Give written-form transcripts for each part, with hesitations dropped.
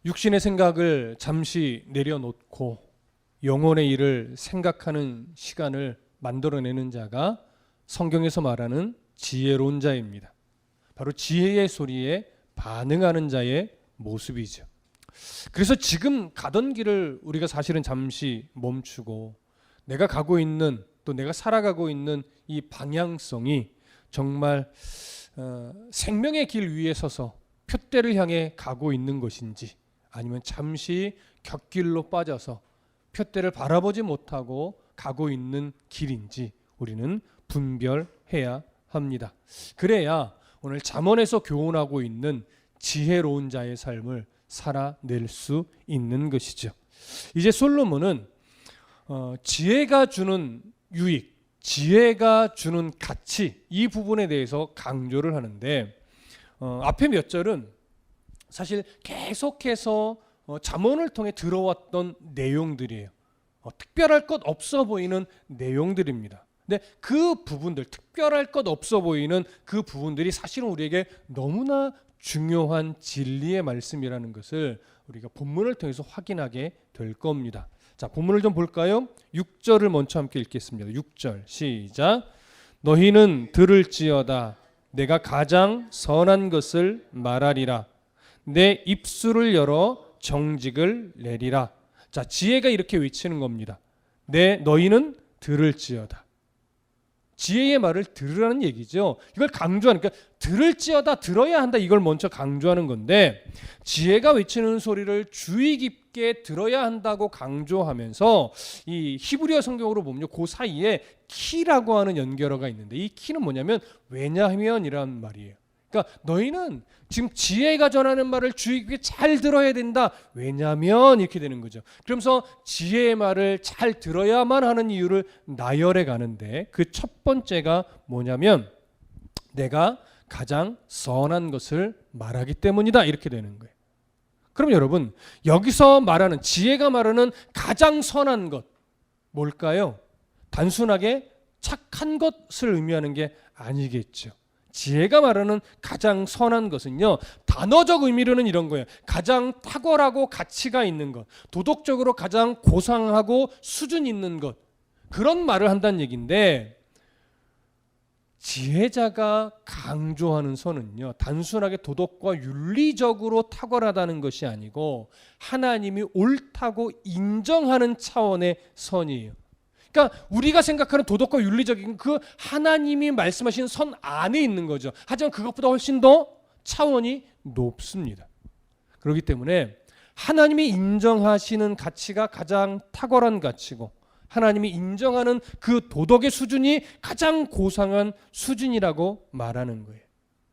육신의 생각을 잠시 내려놓고 영혼의 일을 생각하는 시간을 만들어내는 자가 성경에서 말하는 지혜로운 자입니다. 바로 지혜의 소리에 반응하는 자의 모습이죠. 그래서 지금 가던 길을 우리가 사실은 잠시 멈추고 내가 가고 있는, 또 내가 살아가고 있는 이 방향성이 정말 생명의 길 위에 서서 표대를 향해 가고 있는 것인지, 아니면 잠시 곁길로 빠져서 표대를 바라보지 못하고 가고 있는 길인지 우리는 분별해야 합니다. 그래야 오늘 잠언에서 교훈하고 있는 지혜로운 자의 삶을 살아낼 수 있는 것이죠. 이제 솔로몬은 지혜가 주는 유익, 지혜가 주는 가치, 이 부분에 대해서 강조를 하는데 앞에 몇 절은 사실 계속해서 잠언을 통해 들어왔던 내용들이에요. 특별할 것 없어 보이는 내용들입니다. 근데 그 부분들, 특별할 것 없어 보이는 그 부분들이 사실은 우리에게 너무나 중요한 진리의 말씀이라는 것을 우리가 본문을 통해서 확인하게 될 겁니다. 자, 본문을 좀 볼까요? 6절을 먼저 함께 읽겠습니다. 6절 시작. 너희는 들을지어다 내가 가장 선한 것을 말하리라. 내 입술을 열어 정직을 내리라. 자, 지혜가 이렇게 외치는 겁니다. 너희는 들을지어다. 지혜의 말을 들으라는 얘기죠. 이걸 강조하는, 그러니까 들을지어다, 들어야 한다, 이걸 먼저 강조하는 건데, 지혜가 외치는 소리를 주의 깊게 들어야 한다고 강조하면서 이 히브리어 성경으로 보면 그 사이에 키라고 하는 연결어가 있는데, 이 키는 뭐냐면 왜냐하면이란 말이에요. 그러니까 너희는 지금 지혜가 전하는 말을 주의 깊게 잘 들어야 된다. 왜냐하면 이렇게 되는 거죠. 그러면서 지혜의 말을 잘 들어야만 하는 이유를 나열해 가는데, 그 첫 번째가 뭐냐면 내가 가장 선한 것을 말하기 때문이다, 이렇게 되는 거예요. 그럼 여러분, 여기서 말하는, 지혜가 말하는 가장 선한 것 뭘까요? 단순하게 착한 것을 의미하는 게 아니겠죠. 지혜가 말하는 가장 선한 것은요, 단어적 의미로는 이런 거예요. 가장 탁월하고 가치가 있는 것, 도덕적으로 가장 고상하고 수준 있는 것, 그런 말을 한다는 얘기인데, 지혜자가 강조하는 선은요, 단순하게 도덕과 윤리적으로 탁월하다는 것이 아니고 하나님이 옳다고 인정하는 차원의 선이에요. 그러니까 우리가 생각하는 도덕과 윤리적인 그 하나님이 말씀하신 선 안에 있는 거죠. 하지만 그것보다 훨씬 더 차원이 높습니다. 그렇기 때문에 하나님이 인정하시는 가치가 가장 탁월한 가치고, 하나님이 인정하는 그 도덕의 수준이 가장 고상한 수준이라고 말하는 거예요.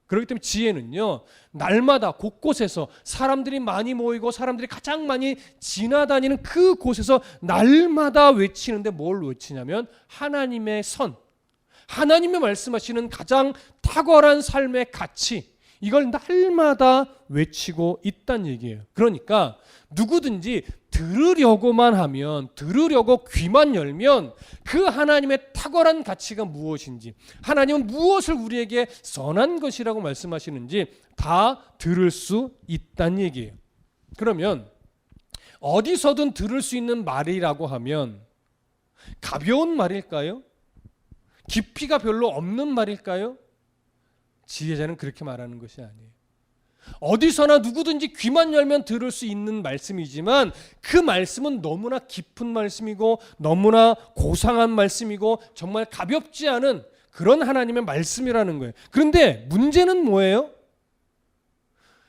그렇기 때문에 지혜는요, 날마다 곳곳에서 사람들이 많이 모이고 사람들이 가장 많이 지나다니는 그 곳에서 날마다 외치는데, 뭘 외치냐면 하나님의 선, 하나님의 말씀하시는 가장 탁월한 삶의 가치, 이걸 날마다 외치고 있다는 얘기예요. 그러니까 누구든지 들으려고만 하면, 들으려고 귀만 열면 그 하나님의 탁월한 가치가 무엇인지, 하나님은 무엇을 우리에게 선한 것이라고 말씀하시는지 다 들을 수 있다는 얘기예요. 그러면 어디서든 들을 수 있는 말이라고 하면 가벼운 말일까요? 깊이가 별로 없는 말일까요? 지혜자는 그렇게 말하는 것이 아니에요. 어디서나 누구든지 귀만 열면 들을 수 있는 말씀이지만 그 말씀은 너무나 깊은 말씀이고 너무나 고상한 말씀이고 정말 가볍지 않은 그런 하나님의 말씀이라는 거예요. 그런데 문제는 뭐예요?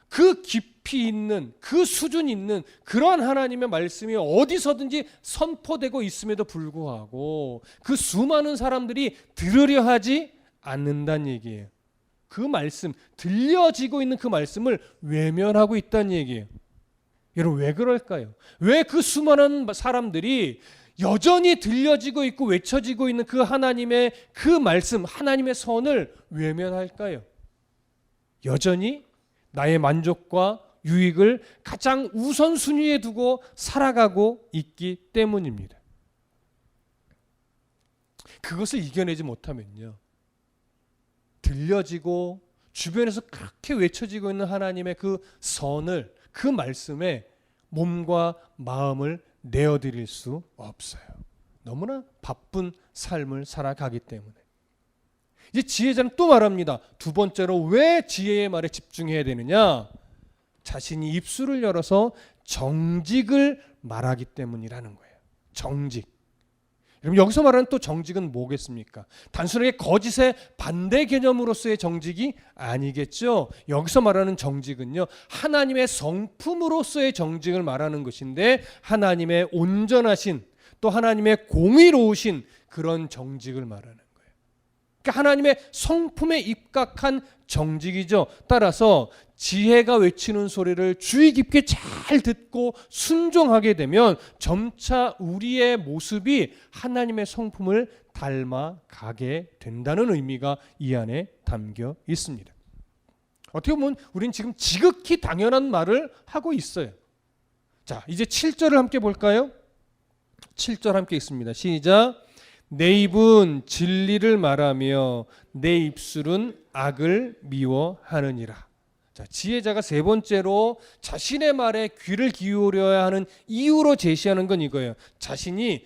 그 깊이 있는, 그 수준 있는 그러한 하나님의 말씀이 어디서든지 선포되고 있음에도 불구하고 그 수많은 사람들이 들으려 하지 않는다는 얘기예요. 그 말씀, 들려지고 있는 그 말씀을 외면하고 있다는 얘기예요. 여러분, 왜 그럴까요? 왜 그 수많은 사람들이 여전히 들려지고 있고 외쳐지고 있는 그 하나님의 그 말씀, 하나님의 선을 외면할까요? 여전히 나의 만족과 유익을 가장 우선순위에 두고 살아가고 있기 때문입니다. 그것을 이겨내지 못하면요, 들려지고 주변에서 그렇게 외쳐지고 있는 하나님의 그 선을, 그 말씀에 몸과 마음을 내어드릴 수 없어요. 너무나 바쁜 삶을 살아가기 때문에. 이제 지혜자는 또 말합니다. 두 번째로 왜 지혜의 말에 집중해야 되느냐? 자신이 입술을 열어서 정직을 말하기 때문이라는 거예요. 정직. 그럼 여기서 말하는 또 정직은 뭐겠습니까? 단순하게 거짓의 반대 개념으로서의 정직이 아니겠죠. 여기서 말하는 정직은요, 하나님의 성품으로서의 정직을 말하는 것인데, 하나님의 온전하신 또 하나님의 공의로우신 그런 정직을 말하는 거예요. 그러니까 하나님의 성품에 입각한 정직이죠. 따라서 지혜가 외치는 소리를 주의 깊게 잘 듣고 순종하게 되면 점차 우리의 모습이 하나님의 성품을 닮아가게 된다는 의미가 이 안에 담겨 있습니다. 어떻게 보면 우린 지금 지극히 당연한 말을 하고 있어요. 자, 이제 7절을 함께 볼까요? 7절 함께 읽습니다. 시작. 내 입은 진리를 말하며 내 입술은 악을 미워하느니라. 자, 지혜자가 세 번째로 자신의 말에 귀를 기울여야 하는 이유로 제시하는 건 이거예요. 자신이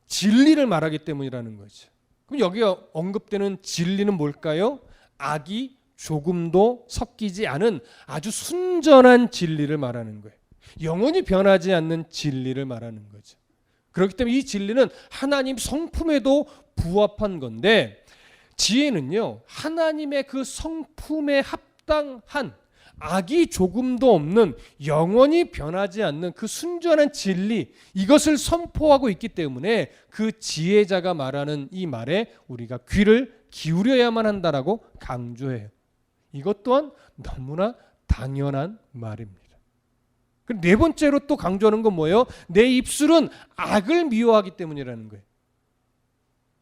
진리를 말하기 때문이라는 거죠. 그럼 여기 언급되는 진리는 뭘까요? 악이 조금도 섞이지 않은 아주 순전한 진리를 말하는 거예요. 영원히 변하지 않는 진리를 말하는 거죠. 그렇기 때문에 이 진리는 하나님 성품에도 부합한 건데, 지혜는요, 하나님의 그 성품에 합당한 악이 조금도 없는 영원히 변하지 않는 그 순전한 진리, 이것을 선포하고 있기 때문에 그 지혜자가 말하는 이 말에 우리가 귀를 기울여야만 한다라고 강조해요. 이것 또한 너무나 당연한 말입니다. 네 번째로 또 강조하는 건 뭐예요? 내 입술은 악을 미워하기 때문이라는 거예요.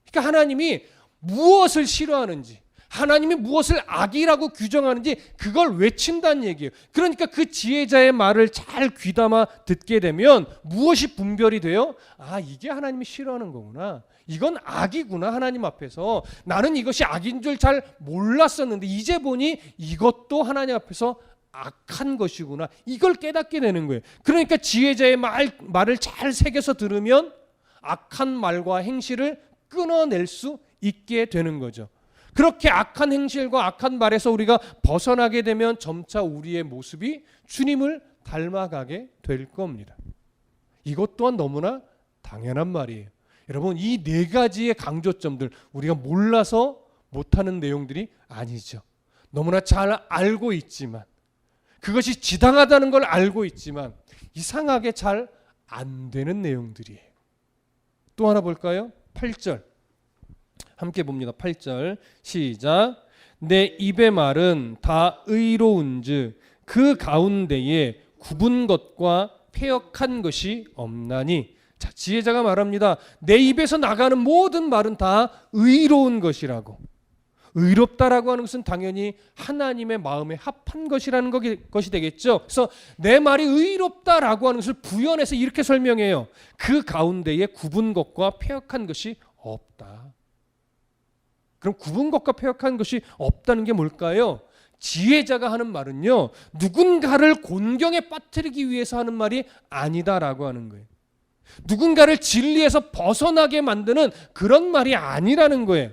그러니까 하나님이 무엇을 싫어하는지, 하나님이 무엇을 악이라고 규정하는지 그걸 외친다는 얘기예요. 그러니까 그 지혜자의 말을 잘 귀담아 듣게 되면 무엇이 분별이 돼요? 아, 이게 하나님이 싫어하는 거구나. 이건 악이구나. 하나님 앞에서 나는 이것이 악인 줄 잘 몰랐었는데 이제 보니 이것도 하나님 앞에서 악한 것이구나. 이걸 깨닫게 되는 거예요. 그러니까 지혜자의 말을 잘 새겨서 들으면 악한 말과 행실을 끊어낼 수 있게 되는 거죠. 그렇게 악한 행실과 악한 말에서 우리가 벗어나게 되면 점차 우리의 모습이 주님을 닮아가게 될 겁니다. 이것 또한 너무나 당연한 말이에요. 여러분, 이 네 가지의 강조점들 우리가 몰라서 못하는 내용들이 아니죠. 너무나 잘 알고 있지만, 그것이 지당하다는 걸 알고 있지만 이상하게 잘 안 되는 내용들이에요. 또 하나 볼까요? 8절 함께 봅니다. 8절 시작. 내 입의 말은 다 의로운즉 그 가운데에 굽은 것과 패역한 것이 없나니. 자, 지혜자가 말합니다. 내 입에서 나가는 모든 말은 다 의로운 것이라고. 의롭다라고 하는 것은 당연히 하나님의 마음에 합한 것이라는 것이 되겠죠. 그래서 내 말이 의롭다라고 하는 것을 부연해서 이렇게 설명해요. 그 가운데에 굽은 것과 패역한 것이 없다. 그럼 굽은 것과 패역한 것이 없다는 게 뭘까요? 지혜자가 하는 말은요, 누군가를 곤경에 빠뜨리기 위해서 하는 말이 아니다라고 하는 거예요. 누군가를 진리에서 벗어나게 만드는 그런 말이 아니라는 거예요.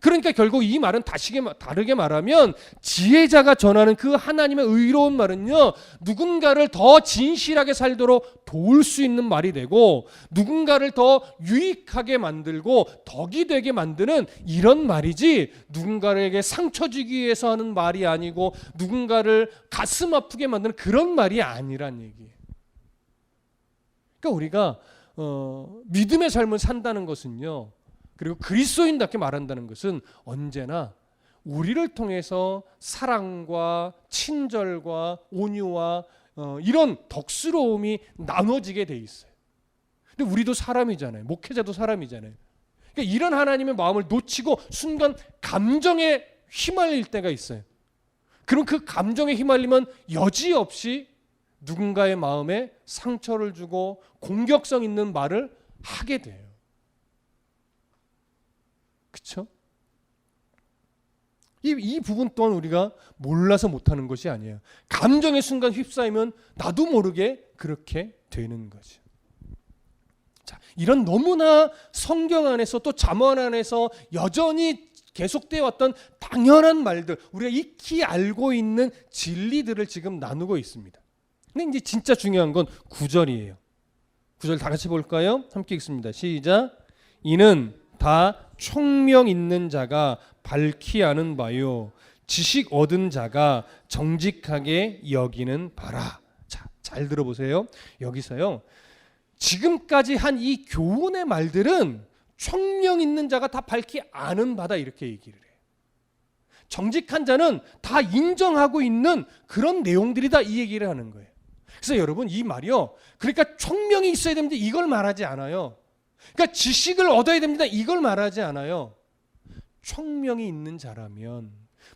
그러니까 결국 이 말은 다르게 말하면 지혜자가 전하는 그 하나님의 의로운 말은요, 누군가를 더 진실하게 살도록 도울 수 있는 말이 되고, 누군가를 더 유익하게 만들고 덕이 되게 만드는 이런 말이지, 누군가에게 상처 주기 위해서 하는 말이 아니고 누군가를 가슴 아프게 만드는 그런 말이 아니란 얘기예요. 그러니까 우리가 믿음의 삶을 산다는 것은요, 그리고 그리스도인답게 말한다는 것은 언제나 우리를 통해서 사랑과 친절과 온유와 이런 덕스러움이 나눠지게 돼 있어요. 근데 우리도 사람이잖아요. 목회자도 사람이잖아요. 그러니까 이런 하나님의 마음을 놓치고 순간 감정에 휘말릴 때가 있어요. 그럼 그 감정에 휘말리면 여지없이 누군가의 마음에 상처를 주고 공격성 있는 말을 하게 돼요. 그렇죠? 이 부분 또한 우리가 몰라서 못하는 것이 아니에요. 감정의 순간 휩싸이면 나도 모르게 그렇게 되는 거죠. 자, 이런 너무나 성경 안에서 또 잠언 안에서 여전히 계속되어 왔던 당연한 말들, 우리가 익히 알고 있는 진리들을 지금 나누고 있습니다. 근데 이제 진짜 중요한 건 9절이에요. 9절 다 같이 볼까요? 함께 읽습니다. 시작. 이는 다 총명 있는 자가 밝히 아는 바요, 지식 얻은 자가 정직하게 여기는 바라. 자, 잘 들어보세요. 여기서요, 지금까지 한 이 교훈의 말들은 총명 있는 자가 다 밝히 아는 바다, 이렇게 얘기를 해요. 정직한 자는 다 인정하고 있는 그런 내용들이다, 이 얘기를 하는 거예요. 그래서 여러분, 이 말이요, 그러니까 총명이 있어야 됩니다, 이걸 말하지 않아요. 그러니까 지식을 얻어야 됩니다, 이걸 말하지 않아요. 총명이 있는 자라면,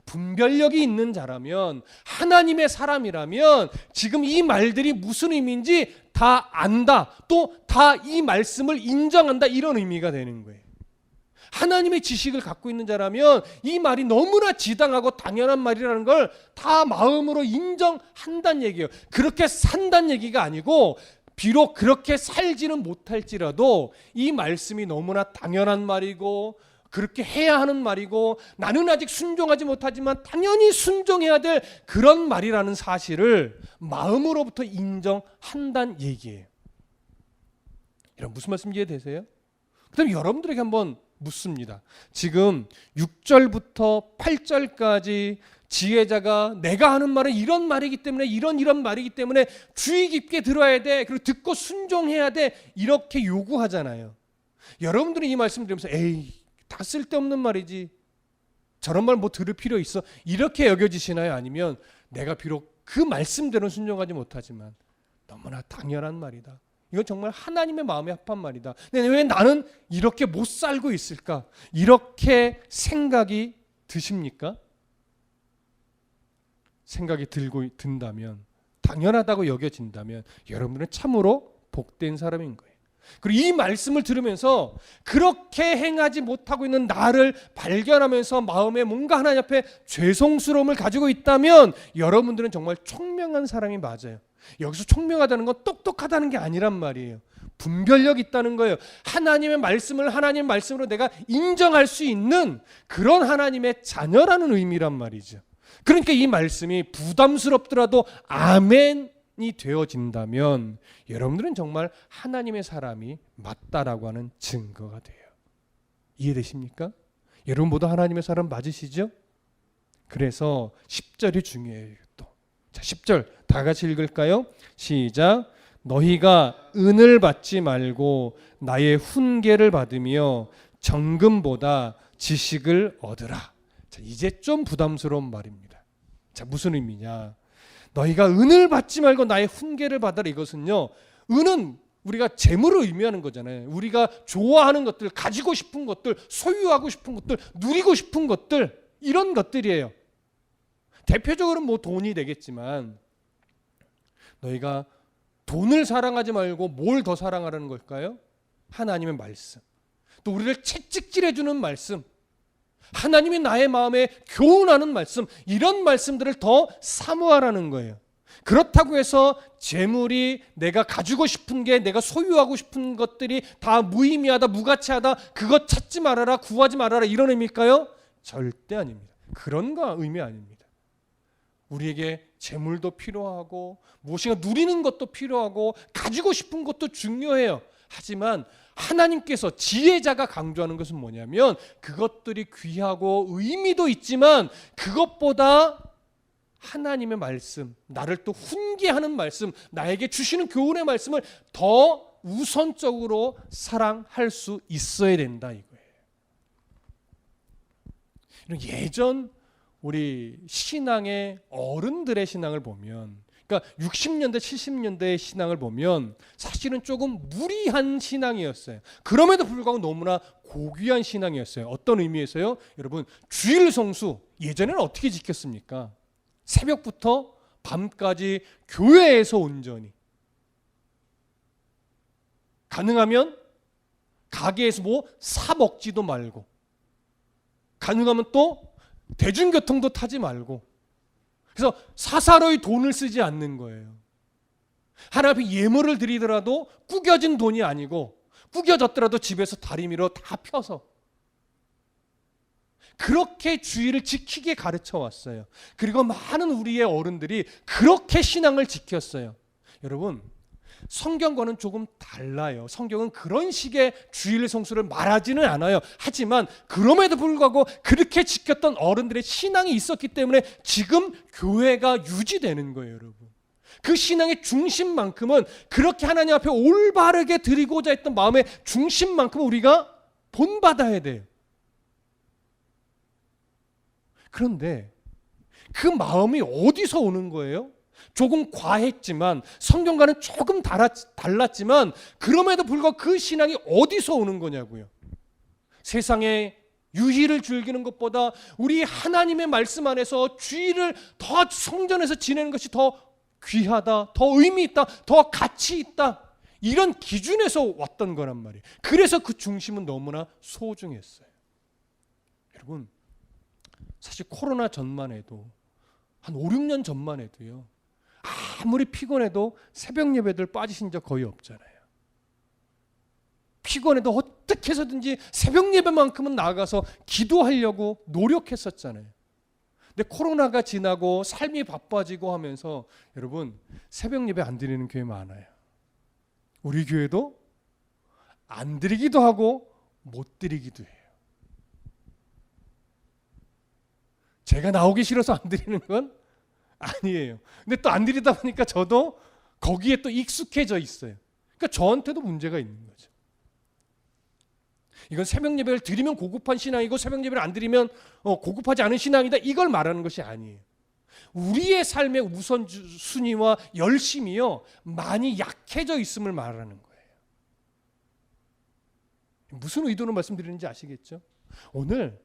분별력이 있는 자라면, 하나님의 사람이라면 지금 이 말들이 무슨 의미인지 다 안다, 또 다 이 말씀을 인정한다, 이런 의미가 되는 거예요. 하나님의 지식을 갖고 있는 자라면 이 말이 너무나 지당하고 당연한 말이라는 걸 다 마음으로 인정한다는 얘기예요. 그렇게 산다는 얘기가 아니고, 비록 그렇게 살지는 못할지라도 이 말씀이 너무나 당연한 말이고 그렇게 해야 하는 말이고, 나는 아직 순종하지 못하지만 당연히 순종해야 될 그런 말이라는 사실을 마음으로부터 인정한다는 얘기예요. 여러분, 무슨 말씀 이해되세요? 그럼 여러분들에게 한번 묻습니다. 지금 6절부터 8절까지 지혜자가 내가 하는 말은 이런 말이기 때문에, 이런 말이기 때문에 주의 깊게 들어야 돼, 그리고 듣고 순종해야 돼, 이렇게 요구하잖아요. 여러분들이 이 말씀 들으면서 에이, 다 쓸데없는 말이지, 저런 말 뭐 들을 필요 있어, 이렇게 여겨지시나요? 아니면 내가 비록 그 말씀대로 순종하지 못하지만 너무나 당연한 말이다, 이건 정말 하나님의 마음에 합한 말이다, 근데 왜 나는 이렇게 못 살고 있을까, 이렇게 생각이 드십니까? 생각이 든다면, 당연하다고 여겨진다면 여러분은 참으로 복된 사람인 거예요. 그리고 이 말씀을 들으면서 그렇게 행하지 못하고 있는 나를 발견하면서 마음에 뭔가 하나님 앞에 죄송스러움을 가지고 있다면 여러분들은 정말 총명한 사람이 맞아요. 여기서 총명하다는 건 똑똑하다는 게 아니란 말이에요. 분별력이 있다는 거예요. 하나님의 말씀을 하나님의 말씀으로 내가 인정할 수 있는 그런 하나님의 자녀라는 의미란 말이죠. 그러니까 이 말씀이 부담스럽더라도 아멘이 되어진다면 여러분들은 정말 하나님의 사람이 맞다라고 하는 증거가 돼요. 이해되십니까? 여러분 모두 하나님의 사람 맞으시죠? 그래서 10절이 중요해요. 또. 자, 10절 다 같이 읽을까요? 시작. 너희가 은을 받지 말고 나의 훈계를 받으며 정금보다 지식을 얻으라. 자, 이제 좀 부담스러운 말입니다. 자, 무슨 의미냐? 너희가 은을 받지 말고 나의 훈계를 받으라. 이것은요, 은은 우리가 재물을 의미하는 거잖아요. 우리가 좋아하는 것들, 가지고 싶은 것들, 소유하고 싶은 것들, 누리고 싶은 것들, 이런 것들이에요. 대표적으로는 뭐 돈이 되겠지만, 너희가 돈을 사랑하지 말고 뭘 더 사랑하라는 걸까요? 하나님의 말씀, 또 우리를 채찍질해주는 말씀, 하나님이 나의 마음에 교훈하는 말씀, 이런 말씀들을 더 사모하라는 거예요. 그렇다고 해서 재물이, 내가 가지고 싶은 게, 내가 소유하고 싶은 것들이 다 무의미하다, 무가치하다, 그것 찾지 말아라, 구하지 말아라, 이런 의미일까요? 절대 아닙니다. 그런 거 의미 아닙니다. 우리에게 재물도 필요하고 무엇인가 누리는 것도 필요하고 가지고 싶은 것도 중요해요. 하지만 하나님께서, 지혜자가 강조하는 것은 뭐냐면, 그것들이 귀하고 의미도 있지만 그것보다 하나님의 말씀, 나를 또 훈계하는 말씀, 나에게 주시는 교훈의 말씀을 더 우선적으로 사랑할 수 있어야 된다, 이거예요. 예전 우리 신앙의 어른들의 신앙을 보면, 그러니까 60년대 70년대의 신앙을 보면 사실은 조금 무리한 신앙이었어요. 그럼에도 불구하고 너무나 고귀한 신앙이었어요. 어떤 의미에서요? 여러분, 주일 성수 예전에는 어떻게 지켰습니까? 새벽부터 밤까지 교회에서 온전히, 가능하면 가게에서 뭐 사 먹지도 말고, 가능하면 또 대중교통도 타지 말고, 그래서 사사로이 돈을 쓰지 않는 거예요. 하나님 앞에 예물을 드리더라도 구겨진 돈이 아니고, 구겨졌더라도 집에서 다리미로 다 펴서 그렇게 주의를 지키게 가르쳐 왔어요. 그리고 많은 우리의 어른들이 그렇게 신앙을 지켰어요. 여러분, 성경과는 조금 달라요. 성경은 그런 식의 주일 성수를 말하지는 않아요. 하지만 그럼에도 불구하고 그렇게 지켰던 어른들의 신앙이 있었기 때문에 지금 교회가 유지되는 거예요, 여러분. 그 신앙의 중심만큼은, 그렇게 하나님 앞에 올바르게 드리고자 했던 마음의 중심만큼은 우리가 본받아야 돼요. 그런데 그 마음이 어디서 오는 거예요? 조금 과했지만, 성경과는 조금 달랐지만, 그럼에도 불구하고 그 신앙이 어디서 오는 거냐고요. 세상에 유희를 즐기는 것보다 우리 하나님의 말씀 안에서 주일을 더 성전에서 지내는 것이 더 귀하다, 더 의미 있다, 더 가치 있다, 이런 기준에서 왔던 거란 말이에요. 그래서 그 중심은 너무나 소중했어요. 여러분, 사실 코로나 전만 해도, 한 5, 6년 전만 해도요, 아무리 피곤해도 새벽 예배들 빠지신 적 거의 없잖아요. 피곤해도 어떻게 해서든지 새벽 예배만큼은 나가서 기도하려고 노력했었잖아요. 근데 코로나가 지나고 삶이 바빠지고 하면서 여러분, 새벽 예배 안 드리는 교회 많아요. 우리 교회도 안 드리기도 하고 못 드리기도 해요. 제가 나오기 싫어서 안 드리는 건 아니에요. 근데 또 안 드리다 보니까 저도 거기에 또 익숙해져 있어요. 그러니까 저한테도 문제가 있는 거죠. 이건 새벽 예배를 드리면 고급한 신앙이고 새벽 예배를 안 드리면 고급하지 않은 신앙이다, 이걸 말하는 것이 아니에요. 우리의 삶의 우선순위와 열심이요, 많이 약해져 있음을 말하는 거예요. 무슨 의도로 말씀드리는지 아시겠죠? 오늘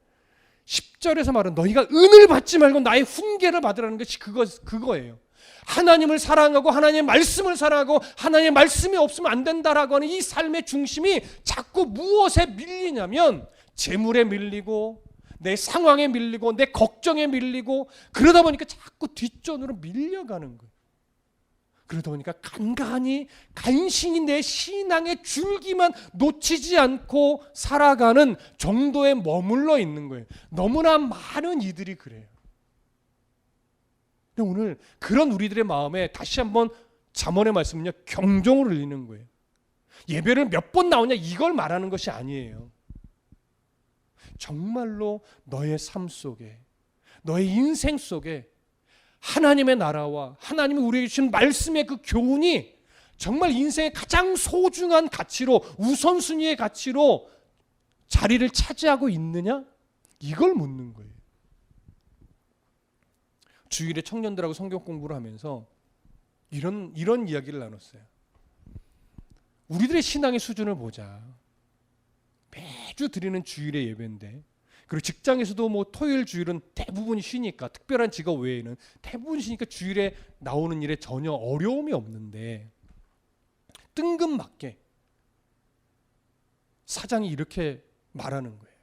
10절에서 말은 너희가 은을 받지 말고 나의 훈계를 받으라는 것이 그거예요. 하나님을 사랑하고 하나님의 말씀을 사랑하고 하나님의 말씀이 없으면 안 된다라고 하는 이 삶의 중심이 자꾸 무엇에 밀리냐면, 재물에 밀리고 내 상황에 밀리고 내 걱정에 밀리고, 그러다 보니까 자꾸 뒷전으로 밀려가는 거예요. 그러다 보니까 간신히 내 신앙의 줄기만 놓치지 않고 살아가는 정도에 머물러 있는 거예요. 너무나 많은 이들이 그래요. 근데 오늘 그런 우리들의 마음에 다시 한번 잠언의 말씀은요, 경종을 울리는 거예요. 예배를 몇 번 나오냐, 이걸 말하는 것이 아니에요. 정말로 너의 삶 속에, 너의 인생 속에 하나님의 나라와 하나님이 우리에게 주신 말씀의 그 교훈이 정말 인생의 가장 소중한 가치로, 우선순위의 가치로 자리를 차지하고 있느냐, 이걸 묻는 거예요. 주일에 청년들하고 성경 공부를 하면서 이런 이야기를 나눴어요. 우리들의 신앙의 수준을 보자. 매주 드리는 주일의 예배인데, 그리고 직장에서도 뭐 토요일 주일은 대부분이 쉬니까, 특별한 직업 외에는 대부분 쉬니까 주일에 나오는 일에 전혀 어려움이 없는데, 뜬금맞게 사장이 이렇게 말하는 거예요.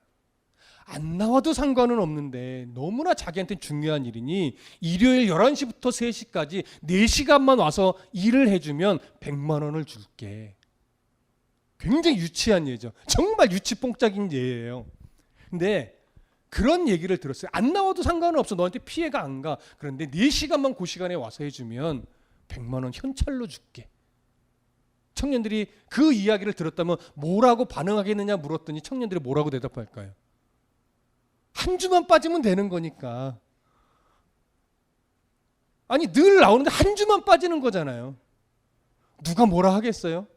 안 나와도 상관은 없는데 너무나 자기한테는 중요한 일이니 일요일 11시부터 3시까지 4시간만 와서 일을 해주면 100만 원을 줄게. 굉장히 유치한 예죠. 정말 유치뽕짝인 예예요. 근데 그런 얘기를 들었어요. 안 나와도 상관은 없어. 너한테 피해가 안 가. 그런데 4시간만 그 시간에 와서 해주면 100만 원 현찰로 줄게. 청년들이 그 이야기를 들었다면 뭐라고 반응하겠느냐 물었더니 청년들이 뭐라고 대답할까요? 한 주만 빠지면 되는 거니까. 아니, 늘 나오는데 한 주만 빠지는 거잖아요. 누가 뭐라 하겠어요?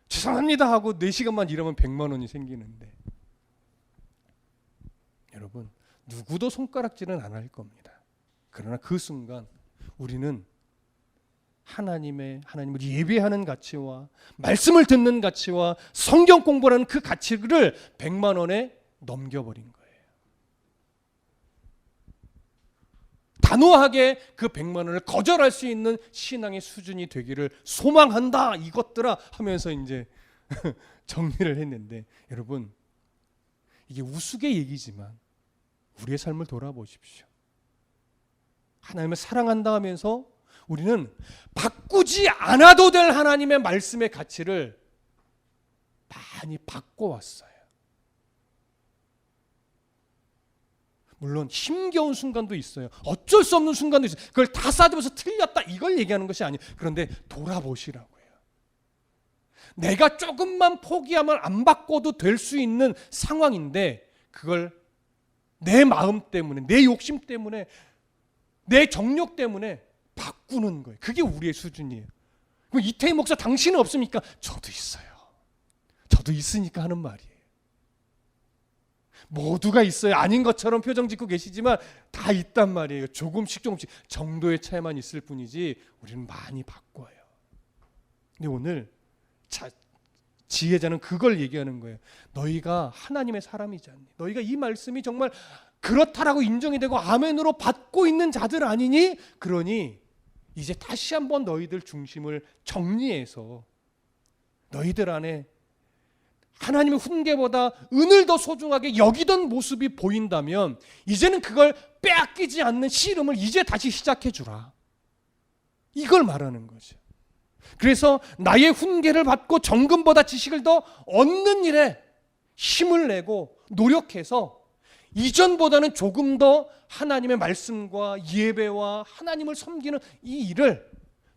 죄송합니다 하고 4시간만 일하면 100만 원이 생기는데. 여러분, 누구도 손가락질은 안 할 겁니다. 그러나 그 순간 우리는 하나님을 예배하는 가치와 말씀을 듣는 가치와 성경 공부라는 그 가치를 100만 원에 넘겨버린 거예요. 단호하게 그 100만 원을 거절할 수 있는 신앙의 수준이 되기를 소망한다, 이것들아 하면서 이제 정리를 했는데, 여러분, 이게 우스개 얘기지만 우리의 삶을 돌아보십시오. 하나님을 사랑한다 하면서 우리는 바꾸지 않아도 될 하나님의 말씀의 가치를 많이 바꿔왔어요. 물론 힘겨운 순간도 있어요. 어쩔 수 없는 순간도 있어요. 그걸 다 싸들면서 틀렸다 이걸 얘기하는 것이 아니에요. 그런데 돌아보시라고요. 내가 조금만 포기하면 안 바꿔도 될 수 있는 상황인데 그걸 내 마음 때문에, 내 욕심 때문에, 내 정욕 때문에 바꾸는 거예요. 그게 우리의 수준이에요. 그럼 이태희 목사 당신은 없습니까? 저도 있어요. 저도 있으니까 하는 말이에요. 모두가 있어요. 아닌 것처럼 표정 짓고 계시지만 다 있단 말이에요. 조금씩 정도의 차이만 있을 뿐이지 우리는 많이 바꿔요. 근데 오늘 지혜자는 그걸 얘기하는 거예요. 너희가 하나님의 사람이지 않니? 너희가 이 말씀이 정말 그렇다라고 인정이 되고 아멘으로 받고 있는 자들 아니니? 그러니 이제 다시 한번 너희들 중심을 정리해서 너희들 안에 하나님의 훈계보다 은을 더 소중하게 여기던 모습이 보인다면 이제는 그걸 빼앗기지 않는 씨름을 이제 다시 시작해 주라. 이걸 말하는 거죠. 그래서 나의 훈계를 받고 정금보다 지식을 더 얻는 일에 힘을 내고 노력해서 이전보다는 조금 더 하나님의 말씀과 예배와 하나님을 섬기는 이 일을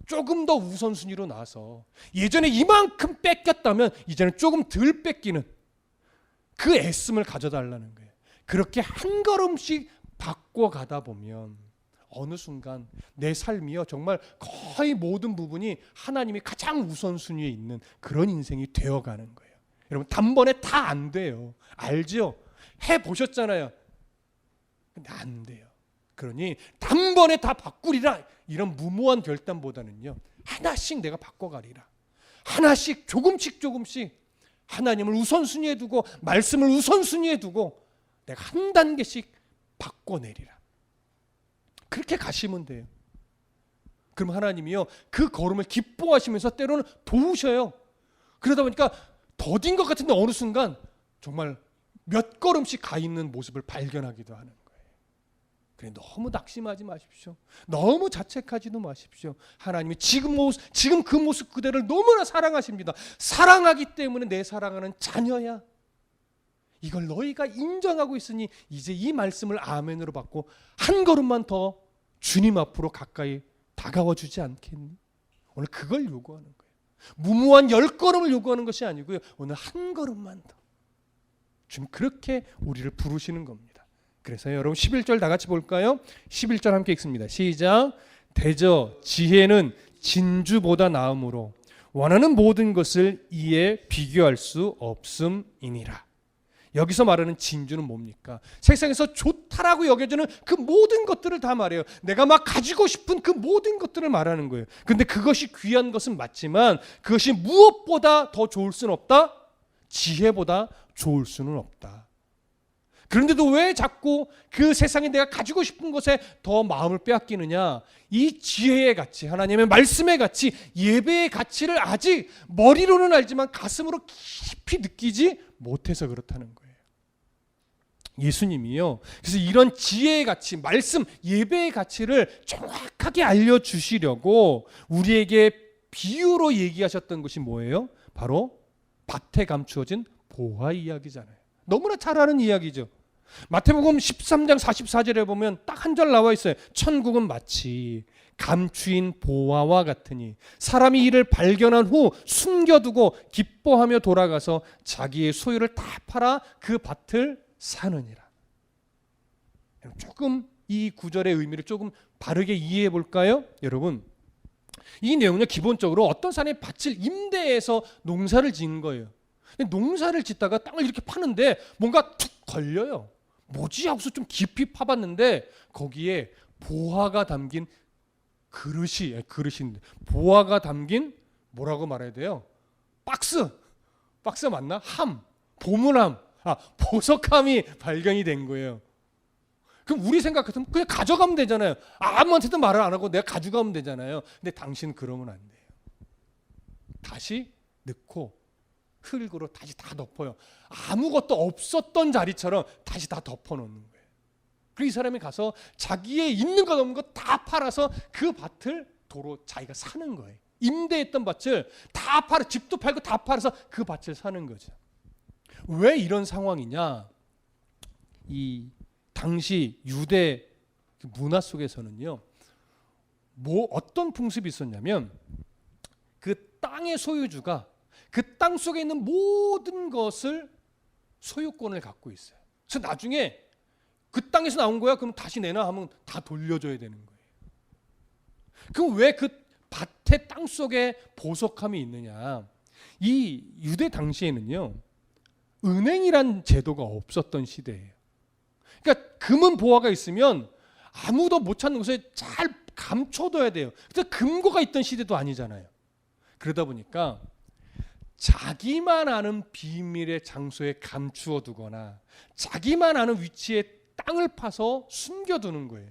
조금 더 우선순위로 놔서 예전에 이만큼 뺏겼다면 이제는 조금 덜 뺏기는 그 애씀을 가져달라는 거예요. 그렇게 한 걸음씩 바꿔가다 보면 어느 순간 내 삶이요 정말 거의 모든 부분이 하나님이 가장 우선순위에 있는 그런 인생이 되어가는 거예요. 여러분 단번에 다 안 돼요. 알죠? 해보셨잖아요. 근데 안 돼요. 그러니 단번에 다 바꾸리라 이런 무모한 결단보다는요 하나씩 내가 바꿔가리라. 하나씩 조금씩 하나님을 우선순위에 두고 말씀을 우선순위에 두고 내가 한 단계씩 바꿔내리라. 그렇게 가시면 돼요. 그럼 하나님이요 그 걸음을 기뻐하시면서 때로는 도우셔요. 그러다 보니까 더딘 것 같은데 어느 순간 정말 몇 걸음씩 가 있는 모습을 발견하기도 하는 거예요. 그래 너무 낙심하지 마십시오. 너무 자책하지도 마십시오. 하나님이 지금 그 모습 그대를 너무나 사랑하십니다. 사랑하기 때문에 내 사랑하는 자녀야. 이걸 너희가 인정하고 있으니 이제 이 말씀을 아멘으로 받고 한 걸음만 더 주님 앞으로 가까이 다가와 주지 않겠니? 오늘 그걸 요구하는 거예요. 무모한 10걸음을 요구하는 것이 아니고요. 오늘 한 걸음만 더. 지금 그렇게 우리를 부르시는 겁니다. 그래서 여러분 11절 다 같이 볼까요? 11절 함께 읽습니다. 시작. 대저 지혜는 진주보다 나음으로 원하는 모든 것을 이에 비교할 수 없음이니라. 여기서 말하는 진주는 뭡니까? 세상에서 좋다라고 여겨지는 그 모든 것들을 다 말해요. 내가 막 가지고 싶은 그 모든 것들을 말하는 거예요. 근데 그것이 귀한 것은 맞지만 그것이 무엇보다 더 좋을 수는 없다? 지혜보다 좋을 수는 없다. 그런데도 왜 자꾸 그 세상에 내가 가지고 싶은 것에 더 마음을 빼앗기느냐? 이 지혜의 가치, 하나님의 말씀의 가치, 예배의 가치를 아직 머리로는 알지만 가슴으로 깊이 느끼지 못해서 그렇다는 거예요. 예수님이요. 그래서 이런 지혜의 가치, 말씀, 예배의 가치를 정확하게 알려주시려고 우리에게 비유로 얘기하셨던 것이 뭐예요? 바로 밭에 감추어진 보화 이야기잖아요. 너무나 잘 아는 이야기죠. 마태복음 13장 44절에 보면 딱 한 절 나와 있어요. 천국은 마치 감추인 보화와 같으니 사람이 이를 발견한 후 숨겨두고 기뻐하며 돌아가서 자기의 소유를 다 팔아 그 밭을 사느니라. 조금 이 구절의 의미를 조금 바르게 이해해 볼까요? 여러분, 이 내용은 기본적으로 어떤 사람이 밭을 임대해서 농사를 짓는 거예요. 농사를 짓다가 땅을 이렇게 파는데 뭔가 툭 걸려요. 뭐지? 하고서 좀 깊이 파봤는데 거기에 보화가 담긴 그릇인데 보화가 담긴 뭐라고 말해야 돼요? 박스 맞나? 보물함, 보석함이 발견이 된 거예요. 그럼 우리 생각 같으면 그냥 가져가면 되잖아요. 아무한테도 말을 안 하고 내가 가져가면 되잖아요. 근데 당신 그러면 안 돼요. 다시 넣고 흙으로 다시 다 덮어요. 아무것도 없었던 자리처럼 다시 다 덮어놓는 거예요. 그리고 이 사람이 가서 자기의 있는 것 없는 것 다 팔아서 그 밭을 도로 자기가 사는 거예요. 임대했던 밭을 다 팔아, 집도 팔고 다 팔아서 그 밭을 사는 거죠. 왜 이런 상황이냐? 이 당시 유대 문화 속에서는요, 어떤 풍습이 있었냐면 그 땅의 소유주가 그 땅 속에 있는 모든 것을 소유권을 갖고 있어요. 그래서 나중에 그 땅에서 나온 거야, 그럼 다시 내놔 하면 다 돌려줘야 되는 거예요. 그럼 왜 그 밭의 땅 속에 보석함이 있느냐? 이 유대 당시에는요, 은행이란 제도가 없었던 시대예요. 그러니까 금은 보화가 있으면 아무도 못 찾는 곳에 잘 감춰둬야 돼요. 그래서 금고가 있던 시대도 아니잖아요. 그러다 보니까 자기만 아는 비밀의 장소에 감추어 두거나 자기만 아는 위치에 땅을 파서 숨겨두는 거예요.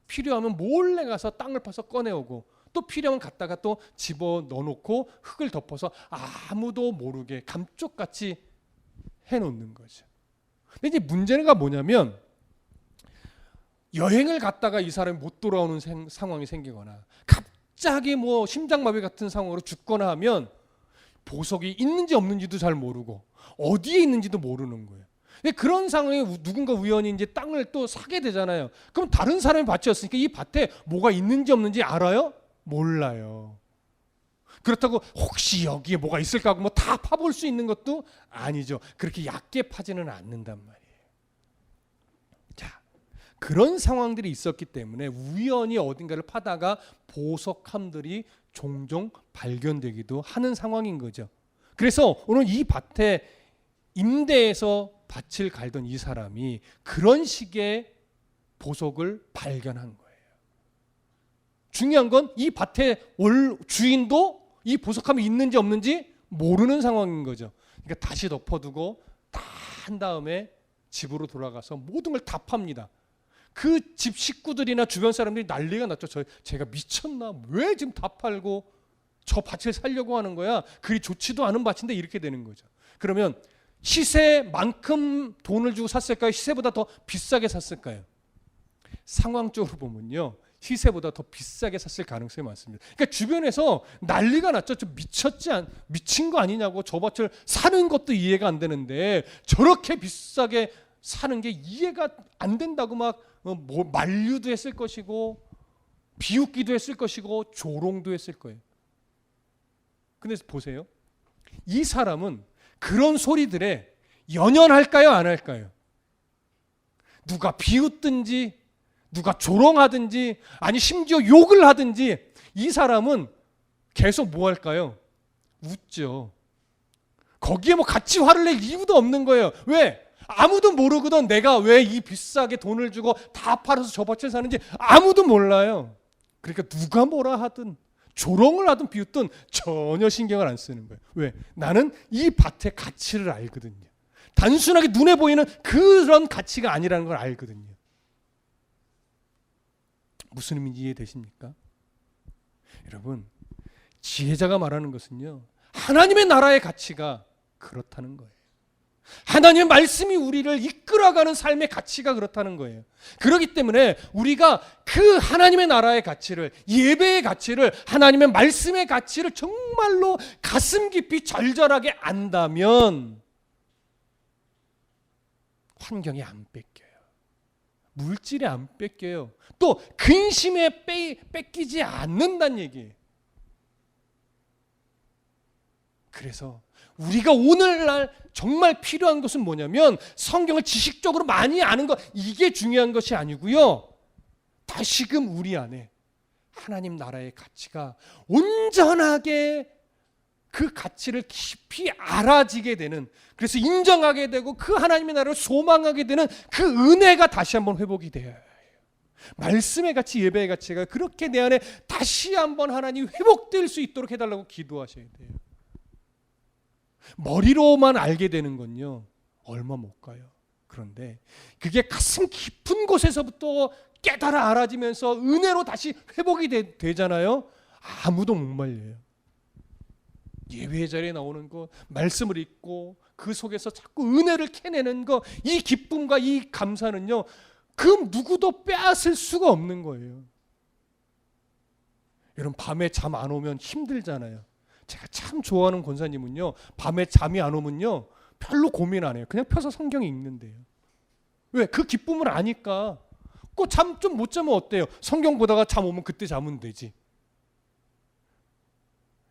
필요하면 몰래 가서 땅을 파서 꺼내오고 또 필요하면 갖다가 또 집어 넣어놓고 흙을 덮어서 아무도 모르게 감쪽같이 해놓는 거죠. 근데 이제 문제가 뭐냐면 여행을 갔다가 이 사람이 못 돌아오는 상황이 생기거나 갑자기 뭐 심장마비 같은 상황으로 죽거나 하면 보석이 있는지 없는지도 잘 모르고 어디에 있는지도 모르는 거예요. 그런 상황에 누군가 우연히 이제 땅을 또 사게 되잖아요. 그럼 다른 사람이 밭이었으니까 이 밭에 뭐가 있는지 없는지 알아요? 몰라요. 그렇다고 혹시 여기에 뭐가 있을까 하고 뭐 다 파볼 수 있는 것도 아니죠. 그렇게 얕게 파지는 않는단 말이에요. 자, 그런 상황들이 있었기 때문에 우연히 어딘가를 파다가 보석함들이 종종 발견되기도 하는 상황인 거죠. 그래서 오늘 이 밭에 임대해서 밭을 갈던 이 사람이 그런 식의 보석을 발견한 거예요. 중요한 건 이 밭의 주인도 이 보석함이 있는지 없는지 모르는 상황인 거죠. 그러니까 다시 덮어두고 다 한 다음에 집으로 돌아가서 모든 걸 다 팝니다. 그 집 식구들이나 주변 사람들이 난리가 났죠. 제가 미쳤나? 왜 지금 다 팔고 저 밭을 살려고 하는 거야? 그리 좋지도 않은 밭인데 이렇게 되는 거죠. 그러면 시세만큼 돈을 주고 샀을까요? 시세보다 더 비싸게 샀을까요? 상황적으로 보면요, 시세보다 더 비싸게 샀을 가능성이 많습니다. 그러니까 주변에서 난리가 났죠. 미친 거 아니냐고. 저 밭을 사는 것도 이해가 안 되는데 저렇게 비싸게 사는 게 이해가 안 된다고 막 만류도 했을 것이고 비웃기도 했을 것이고 조롱도 했을 거예요. 근데 보세요. 이 사람은 그런 소리들에 연연할까요? 안 할까요? 누가 비웃든지 누가 조롱하든지 아니 심지어 욕을 하든지 이 사람은 계속 뭐 할까요? 웃죠. 거기에 뭐 같이 화를 낼 이유도 없는 거예요. 왜? 아무도 모르거든. 내가 왜 이 비싸게 돈을 주고 다 팔아서 저 밭을 사는지 아무도 몰라요. 그러니까 누가 뭐라 하든 조롱을 하든 비웃든 전혀 신경을 안 쓰는 거예요. 왜? 나는 이 밭의 가치를 알거든요. 단순하게 눈에 보이는 그런 가치가 아니라는 걸 알거든요. 무슨 의미인지 이해되십니까? 여러분, 지혜자가 말하는 것은요, 하나님의 나라의 가치가 그렇다는 거예요. 하나님의 말씀이 우리를 이끌어가는 삶의 가치가 그렇다는 거예요. 그렇기 때문에 우리가 그 하나님의 나라의 가치를, 예배의 가치를, 하나님의 말씀의 가치를 정말로 가슴 깊이 절절하게 안다면 환경이 안 뺏겨요. 물질이 안 뺏겨요. 또 근심에 뺏기지 않는다는 얘기예요. 그래서 우리가 오늘날 정말 필요한 것은 뭐냐면 성경을 지식적으로 많이 아는 것, 이게 중요한 것이 아니고요. 다시금 우리 안에 하나님 나라의 가치가 온전하게 그 가치를 깊이 알아지게 되는, 그래서 인정하게 되고 그 하나님의 나라를 소망하게 되는 그 은혜가 다시 한번 회복이 되어야 해요. 말씀의 가치, 예배의 가치가 그렇게 내 안에 다시 한번 하나님 회복될 수 있도록 해달라고 기도하셔야 돼요. 머리로만 알게 되는 건요, 얼마 못 가요. 그런데 그게 가슴 깊은 곳에서부터 깨달아 알아지면서 은혜로 다시 회복이 되잖아요. 아무도 못 말려요. 예배의 자리에 나오는 거, 말씀을 읽고 그 속에서 자꾸 은혜를 캐내는 거, 이 기쁨과 이 감사는요, 그 누구도 빼앗을 수가 없는 거예요. 여러분, 밤에 잠 안 오면 힘들잖아요. 제가 참 좋아하는 권사님은요, 밤에 잠이 안 오면요 별로 고민 안 해요. 그냥 펴서 성경 읽는데요. 왜? 그 기쁨을 아니까. 꼭 잠 좀 못 자면 어때요? 성경 보다가 잠 오면 그때 자면 되지.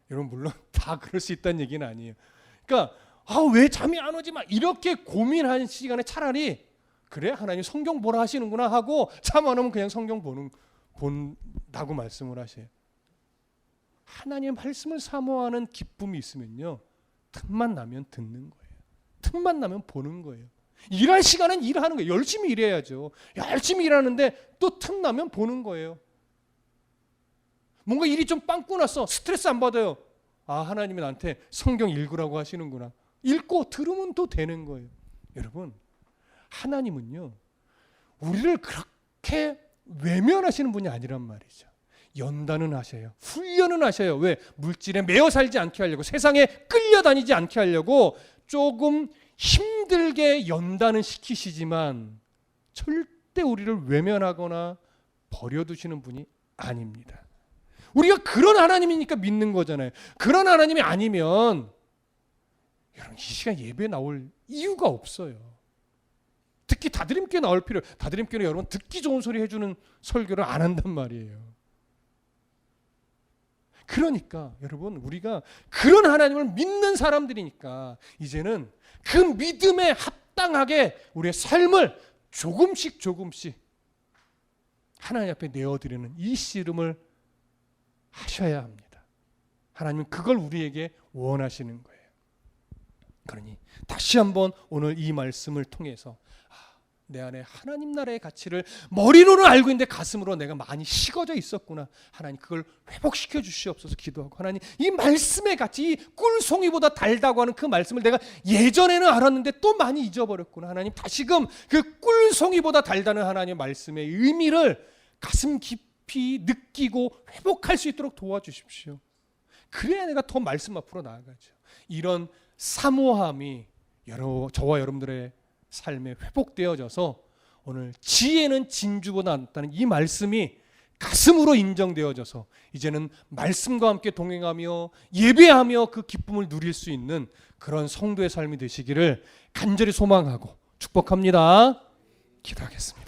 여러분, 물론 다 그럴 수 있다는 얘기는 아니에요. 그러니까 왜 잠이 안 오지? 막 이렇게 고민하는 시간에 차라리 그래, 하나님 성경 보라 하시는구나 하고 잠 안 오면 그냥 성경 본다고 말씀을 하세요. 하나님의 말씀을 사모하는 기쁨이 있으면요, 틈만 나면 듣는 거예요. 틈만 나면 보는 거예요. 일할 시간은 일하는 거예요. 열심히 일해야죠. 열심히 일하는데 또 틈 나면 보는 거예요. 뭔가 일이 좀 빵꾸 났어. 스트레스 안 받아요. 하나님이 나한테 성경 읽으라고 하시는구나. 읽고 들으면 또 되는 거예요. 여러분, 하나님은요, 우리를 그렇게 외면하시는 분이 아니란 말이죠. 연단은 하셔요. 훈련은 하셔요. 왜? 물질에 매여 살지 않게 하려고, 세상에 끌려다니지 않게 하려고 조금 힘들게 연단은 시키시지만 절대 우리를 외면하거나 버려두시는 분이 아닙니다. 우리가 그런 하나님이니까 믿는 거잖아요. 그런 하나님이 아니면 여러분, 이 시간 예배 나올 이유가 없어요. 특히 다드림교회 나올 필요, 다드림교회는 여러분 듣기 좋은 소리 해주는 설교를 안 한단 말이에요. 그러니까 여러분, 우리가 그런 하나님을 믿는 사람들이니까 이제는 그 믿음에 합당하게 우리의 삶을 조금씩 하나님 앞에 내어드리는 이 씨름을 하셔야 합니다. 하나님은 그걸 우리에게 원하시는 거예요. 그러니 다시 한번 오늘 이 말씀을 통해서 내 안에 하나님 나라의 가치를 머리로는 알고 있는데 가슴으로 내가 많이 식어져 있었구나. 하나님, 그걸 회복시켜 주시옵소서 기도하고, 하나님, 이 말씀의 가치, 이 꿀송이보다 달다고 하는 그 말씀을 내가 예전에는 알았는데 또 많이 잊어버렸구나. 하나님, 다시금 그 꿀송이보다 달다는 하나님의 말씀의 의미를 가슴 깊이 느끼고 회복할 수 있도록 도와주십시오. 그래야 내가 더 말씀 앞으로 나아가죠. 이런 사모함이 저와 여러분들의 삶에 회복되어져서 오늘 지혜는 진주보다 낫다는 이 말씀이 가슴으로 인정되어져서 이제는 말씀과 함께 동행하며 예배하며 그 기쁨을 누릴 수 있는 그런 성도의 삶이 되시기를 간절히 소망하고 축복합니다. 기도하겠습니다.